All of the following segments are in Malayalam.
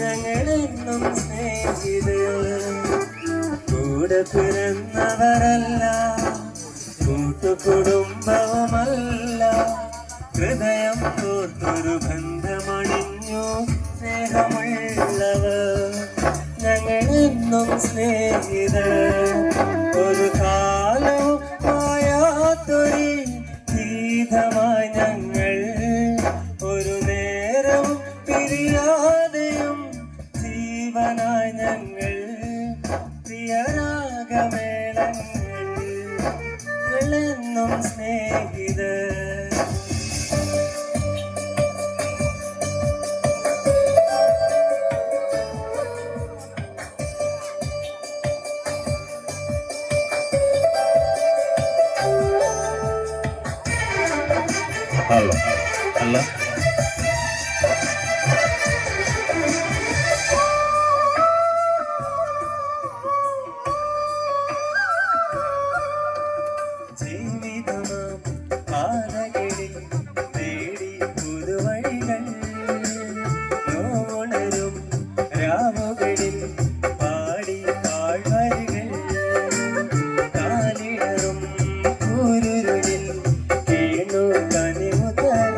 ഞങ്ങളെന്നും സ്നേഹിതർ കൂടെ പിറന്നവരല്ല, കൂട്ടുകുടുംബവുമല്ല, ഹൃദയം തോർത്തൊരു ബന്ധമണിഞ്ഞു സ്നേഹമുള്ളവർ. ഞങ്ങളെന്നും സ്നേഹിതർ ഒരു കാലവും മായാത്തൊരു ഗീതമായി ഞങ്ങൾ, ഒരു നേരവും പിരിയാതെയും ജീവനായി ഞങ്ങൾ, പ്രിയരാഗമേളങ്ങൾ എന്നും സ്നേഹിതർ. അല്ല അല്ല ജീവിതമാം പാതകളിൽ തേടി പുതുവഴികൾ, നോണരും രാവുകളിൽ പാടി പാഴ്വഴികൾ, കാലിടറും കൂരുരുളിൽ കേണു കനിമുതല,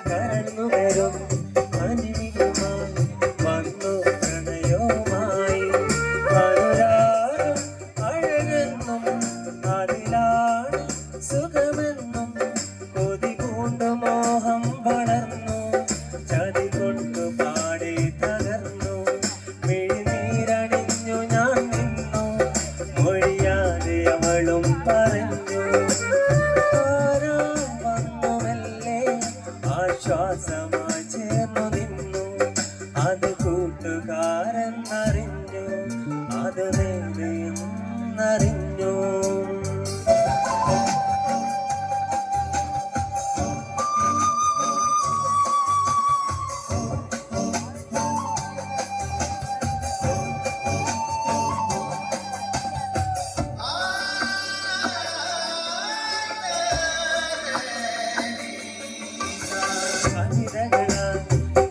കരളുവരും അനിമിയുമായി വന്നു പ്രണയവുമായി, അനുരാഗം അഴകെന്നും അതിലാണ് സുഖമെന്നും, കൊതി കൊണ്ടു മോഹം വളർന്നു, ചതി കൊണ്ടു പാടി തകർന്നു, മിഴിനീരണിഞ്ഞു ഞാൻ നിന്നു, മൊഴിയാതെ അവളും പറഞ്ഞു, ആരാം വന്നുമല്ലേ ആശ്വാസമായി ചേർന്നു നിന്നു, അത് കൂട്ടുകാരെന്നറിഞ്ഞു, അത് നേരെയെന്നറിഞ്ഞു.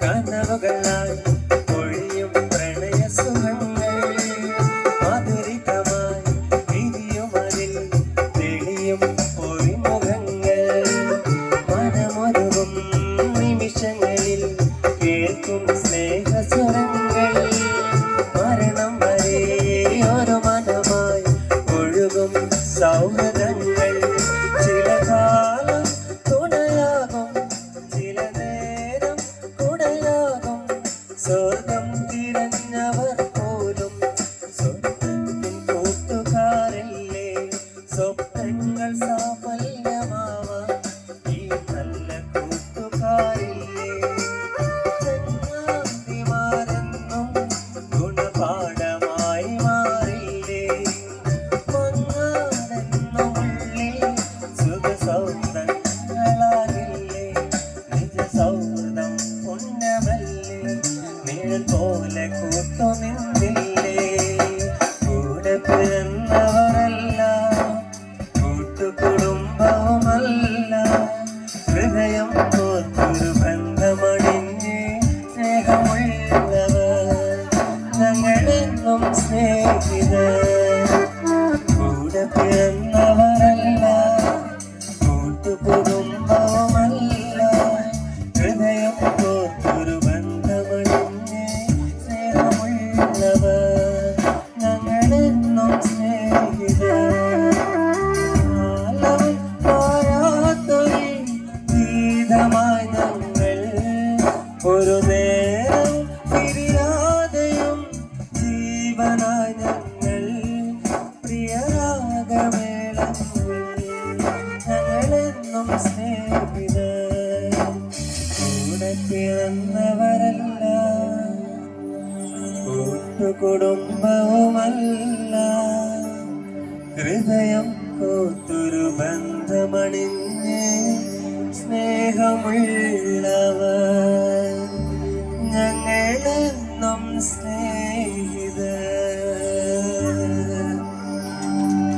കനവുകളായി ഒഴിയും പ്രണയസുഖങ്ങൾ, മാധുരികമായി വിരിയുമതിൽ തെളിയും പൊറിമുഖങ്ങൾ, മനമൊരുവും നിമിഷങ്ങളിൽ കേൾക്കും സ്നേഹസ്വരങ്ങൾ, മരണം വരെ ഒരു മനമായി ഒഴുകും സൗഹൃദങ്ങൾ, ചില കാലം തുണയാകും, ചില നേരം കുടയാകും, സ്വർഗം തിരഞ്ഞവർ പോലും സ്വർഗത്തിൻ കൂട്ടുകാരല്ലേ, സ്വപ്നങ്ങൾ സാഫല്യമാവാൻ ഈ നല്ല കൂട്ടുകാരില്ലേ, ചങ്ങാതിമാരെന്നും ഗുണപാഠമായി മാറില്ലേ, മങ്ങാടെന്നുമുള്ളിൽ സുഖസൗന്ദര്യങ്ങളാകില്ലേ, നിജ സൗഹൃദം പുണ്യമല്ലേ, നിഴൽ പോലെ കൂട്ടുനിന്നില്ലേ, കൂടെ പിറന്നവരല്ല, കൂട്ടുകുടുംബവുമല്ല, ഹൃദയം കോർത്തൊരു ബന്ധമണിഞ്ഞ് സ്നേഹമുള്ളവർ. ഞങ്ങളെന്നും സ്നേഹിതർ കൂടെ പിറന്നവരല്ല, കൂട്ടുകുടുംബവുമല്ല, ഹൃദയം കോർത്തൊരു ബന്ധമണിഞ്ഞ് സ്നേഹമുള്ളവർ. ഞങ്ങളെന്നും സ്നേഹിതർ കാലവും മായാത്തൊരു ഗീതമായി ഞങ്ങൾ, ഒരു നേരം പിരിയാതെയും ജീവനായി ഞങ്ങൾ, പ്രിയരാഗമേളങ്ങൾ ഞങ്ങളെന്നും സ്നേഹിതർ കൂടെ പിറന്നവരല്ല, കൂട്ടുകുടുംബവുമല്ല, ഹൃദയം കോർത്തൊരു ബന്ധമണിഞ്ഞ് സ്നേഹമുള്ള